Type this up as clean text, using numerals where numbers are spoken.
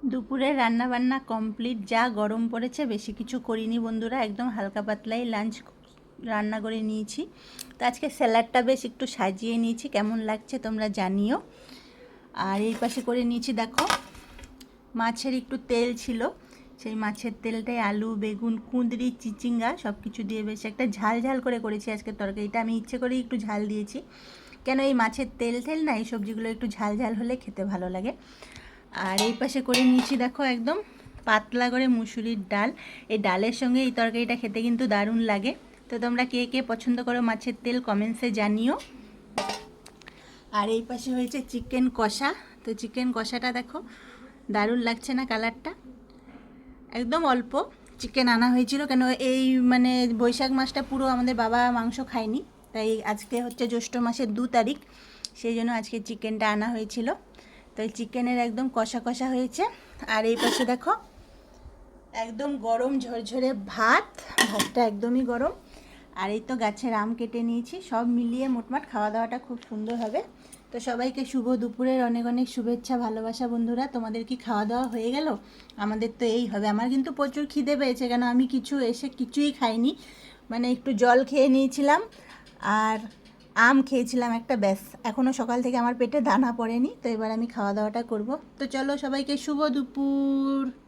দুপুরে রান্না বান্না কমপ্লিট। যা গরম পড়েছে, বেশি কিছু করিনি বন্ধুরা, একদম হালকা পাতলাই লাঞ্চ রান্না করে নিয়েছি। তো আজকে স্যালাডটা বেশ একটু সাজিয়ে নিয়েছি, কেমন লাগছে তোমরা জানিও। আর এই পাশে করে নিয়েছি দেখো, মাছের একটু তেল ছিল, সেই মাছের তেলটাই আলু বেগুন কুঁদরি চিচিঙ্গা সব কিছু দিয়ে বেশ একটা ঝাল ঝাল করে করেছি আজকে তরকারিটা। আমি ইচ্ছে করেই একটু ঝাল দিয়েছি, কেন এই মাছের তেল টেল না, এই সবজিগুলো একটু ঝাল ঝাল হলে খেতে ভালো লাগে। আর এই পাশে করে নিয়েছি দেখো একদম পাতলা করে মুসুরির ডাল। এই ডালের সঙ্গে এই তরকারিটা খেতে কিন্তু দারুণ লাগে। তো তোমরা কে কে পছন্দ করো মাছের তেল, কমেন্টসে জানিও। আর এই পাশে হয়েছে চিকেন কষা। তো চিকেন কষাটা দেখো দারুণ লাগছে না কালারটা? একদম অল্প চিকেন আনা হয়েছিল, কেন এই মানে বৈশাখ মাসটা পুরো আমাদের বাবা মাংস খায়নি, তাই আজকে হচ্ছে জ্যৈষ্ঠ মাসের 2 তারিখ, সেই জন্য আজকে চিকেনটা আনা হয়েছিল। তো এই চিকেনের একদম কষা কষা হয়েছে। আর এই পাশে দেখো একদম গরম ঝরঝরে ভাত, ভাতটা একদমই গরম। আর এই তো গাছের আম কেটে নিয়েছি, সব মিলিয়ে মোটমাট খাওয়া দাওয়াটা খুব সুন্দর হবে। তো সবাইকে শুভ দুপুরের অনেক অনেক শুভেচ্ছা ভালোবাসা বন্ধুরা। তোমাদের কি খাওয়া দাওয়া হয়ে গেল? আমাদের তো এই হবে। আমার কিন্তু প্রচুর খিদে পেয়েছে, কেন আমি কিছুই খাইনি, মানে একটু জল খেয়ে নিয়েছিলাম আর আম খেয়েছিলাম একটা, ব্যাস। এখনও সকাল থেকে আমার পেটে দানা পড়েনি। তো এবার আমি খাওয়া দাওয়াটা করব। তো চলো সবাইকে শুভ দুপুর।